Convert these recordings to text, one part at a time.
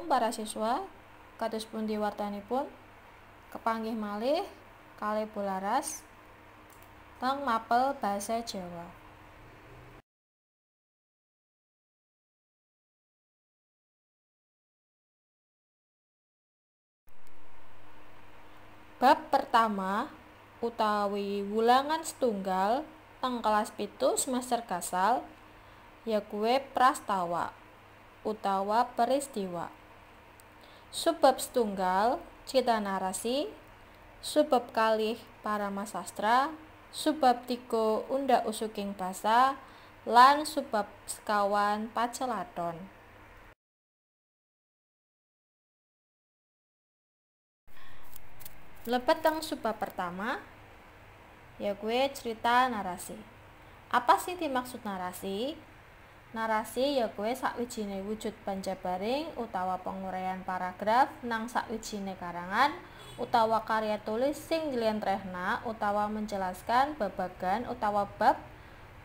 para siswa, kados pundi wartanipun? Kepanggih malih kalih Bularas teng mapel basa Jawa. Bab pertama utawi wulangan setunggal teng kelas 7 semester gasal yakuwi prastawa utawa peristiwa. Subbab setunggal cita narasi, subbab kalih parama sastra, subbab 3 unda usuking basa, lan subbab sekawan pacelathon. Mlebet teng subbab pertama yakuwi cerita narasi. Apa sih dimaksud narasi? Narasi yakuwi sakwijine wujud panjabaring utawa penguraian paragraf nang sakwijine karangan utawa karya tulis sing njlentrehna utawa menjelaskan babagan utawa bab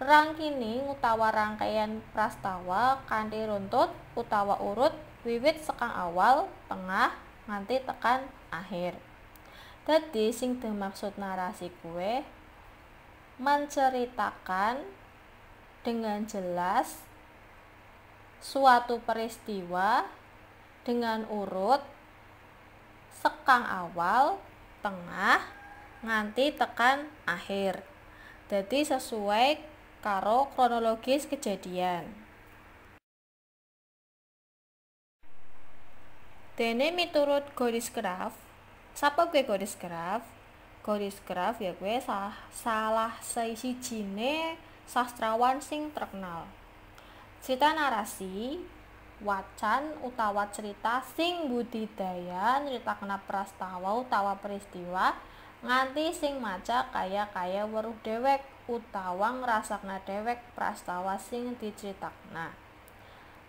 rangkining utawa rangkaian prastawa kanthi runtut utawa urut wiwit sekang awal, tengah, nganti tekan akhir. Dadi sing dimaksud narasi kuwi menceritakan dengan jelas suatu peristiwa dengan urut sekang awal, tengah, nganti tekan akhir. Dadi sesuai karo kronologis kejadian. Dene miturut Goris Graf, sapa kuwi Goris Graf? Goris Graf yakuwi salah sijine sastrawan sing terkenal. Cerita narasi wacan utawa cerita sing budidaya nyritakna prastawa utawa peristiwa nganti sing maca kaya weruh dhewek utawa ngrasakna dhewek prastawa sing diceritakna.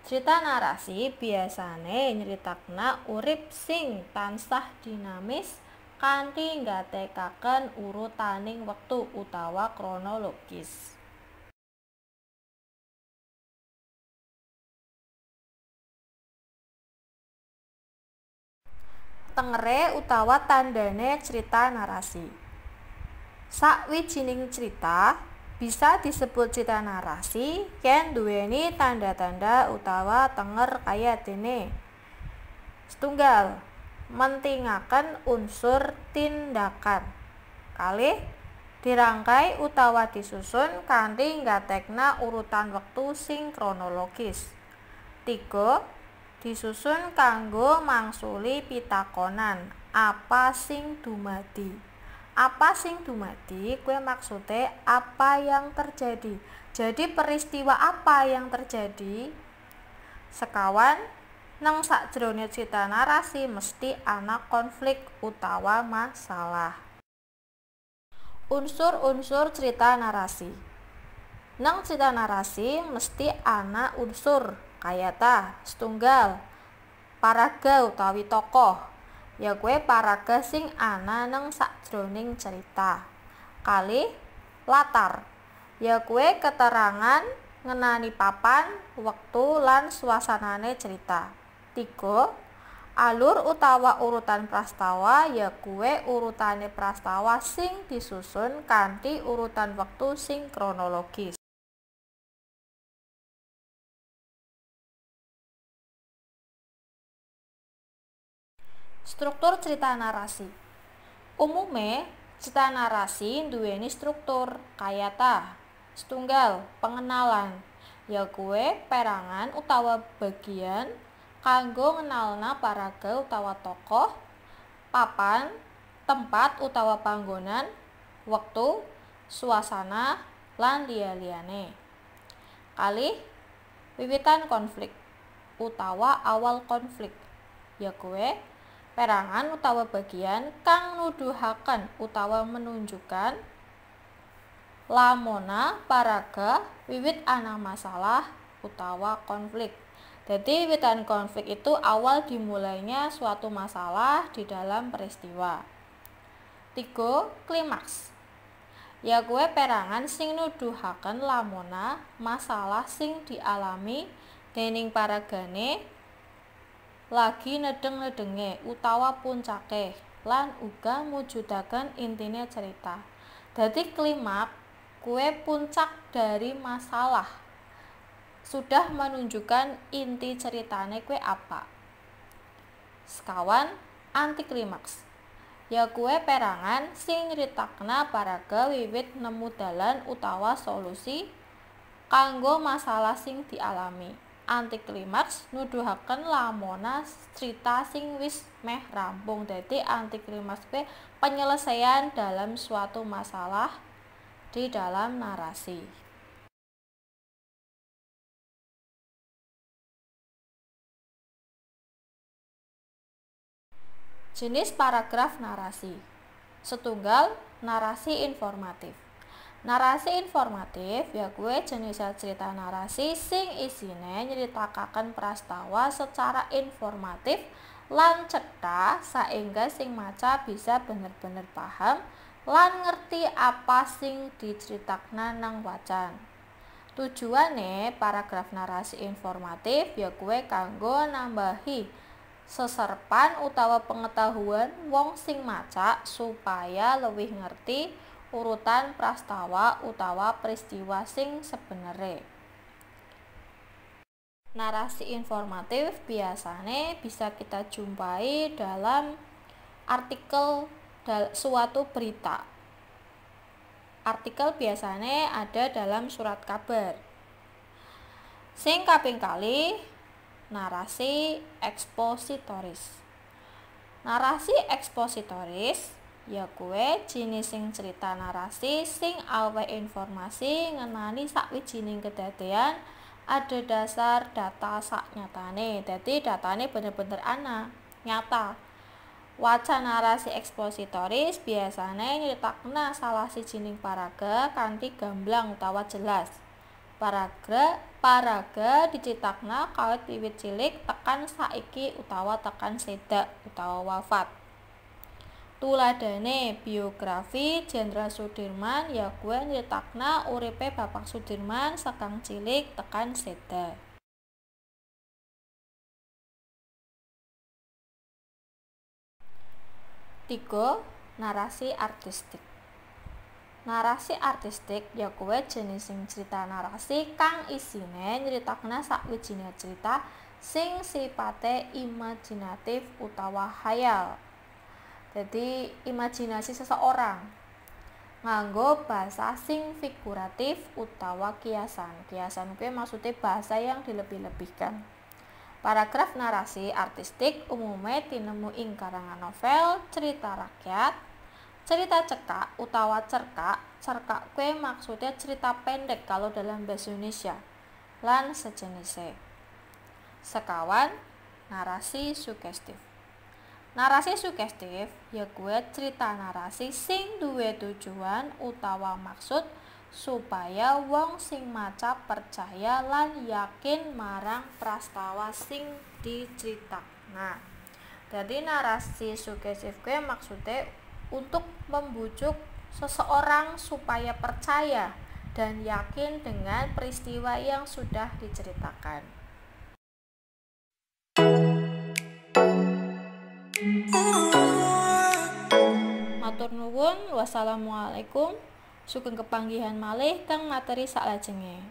Cerita narasi biasane nyritakna urip sing tansah dinamis kanthi nggatekaken urutaning wektu utawa kronologis. Tengere utawa tandane cerita narasi. Sakwijining cerita bisa disebut cerita narasi yen duweni tanda-tanda utawa tenger kaya dene. Setunggal, mentingaken unsur tindakan. Kalih, dirangkai utawa disusun kanthi nggatekna urutan wektu sing kronologis. 3. Disusun kanggo mangsuli pitakonan apa sing dumadi. Apa sing dumadi kuwi maksude apa yang terjadi. Jadi peristiwa apa yang terjadi? Sekawan nang sakjroning cerita narasi mesti ana konflik utawa masalah. Unsur-unsur cerita narasi. Nang cerita narasi mesti ana unsur kayata setunggal paraga utawi tokoh yakuwi paraga sing ana nang sakjroning cerita. Kalih, latar yakuwi keterangan ngenani papan, wektu lan suasanane cerita. 3. Alur utawa urutan prastawa yakuwi urutane prastawa sing disusun kanthi urutan wektu sing kronologis. Struktur cerita narasi. Umume cerita narasi nduweni struktur kayata setunggal pengenalan yakuwi perangan utawa bagian kanggo ngenalna paraga utawa tokoh, papan, tempat utawa panggonan, wektu, suasana, lan liya-liyane. Kalih, wiwitan konflik utawa awal konflik yakuwi perangan utawa bagian kang nuduhaken utawa menunjukkan lamona paraga wiwit ana masalah utawa konflik. Jadi wiwitan konflik itu awal dimulainya suatu masalah di dalam peristiwa. 3. Klimaks yakuwi perangan sing nuduhaken lamona masalah sing dialami dening paragane lagi nedeng-nedenge utawa puncake lan uga mujudaken intine cerita. Dadi klimaks kuwi puncak dari masalah, sudah menunjukkan inti ceritane kuwi apa. Sekawan anti klimaks ya kuwi perangan sing nyritakna paraga wiwit nemu dalan utawa solusi kanggo masalah sing dialami. Anti klimaks nuduhaken lamona cerita sing wis meh rampung. Dadi anti klimaks kuwi penyelesaian dalam suatu masalah di dalam narasi. Jenis paragraf narasi. Setunggal, narasi informatif. Narasi informatif ya kuwi jenis cerita narasi sing isine nyeritakaken prastawa secara informatif lan cetha saengga sing maca bisa bener-bener paham lan ngerti apa sing diceritakna nang wacan. Tujuane paragraf narasi informatif ya kuwi kanggo nambahi seserpan utawa pengetahuan wong sing maca supaya luwih ngerti urutan prastawa utawa peristiwa sing sebenere. Narasi informatif biasane bisa kita jumpai dalam artikel suatu berita. Artikel biasane ada dalam surat kabar. Sing kaping kalih narasi ekspositoris. Narasi ekspositoris ya kuwi jinising cerita narasi sing awehe informasi ngenani sakwijining kedadean ada dasar data saknyatane. Dadi datane bener-bener ana, nyata. Wacan narasi ekspositoris biasane nyritakna salah sijining paraga kanthi gamblang utawa jelas. Paraga dicitakna kawit wiwit cilik tekan saiki utawa tekan sedak utawa wafat. Tuladhane biografi Jenderal Sudirman ya kuwi nyritakna uripe Bapak Sudirman sekang cilik tekan sedak. Tiga, narasi artistik. Narasi artistik ya kuwi jenising cerita narasi kang isine nyritakna sakwijining cerita sing sipate imajinatif utawa khayal. Jadi imajinasi seseorang nganggo bahasa sing figuratif utawa kiasan. Kiasan kuwi maksudnya bahasa yang dilebih-lebihkan. Paragraf narasi artistik umumnya tinemu ing karangan novel, cerita rakyat, cerita cekak utawa cerkak. Cerkak kuwi maksudnya cerita pendek kalau dalam bahasa Indonesia lan sejenisnya. Sekawan, narasi sugestif. Narasi sugestif ya kuwi cerita narasi sing duwe tujuan utawa maksud supaya wong sing maca percaya lan yakin marang prastawa sing diceritakna. Jadi narasi sugestif kuwi maksudnya untuk membujuk seseorang supaya percaya dan yakin dengan peristiwa yang sudah diceritakan. Matur nuwun, wassalamualaikum. Sugeng kepanggihan malih teng materi salajenge.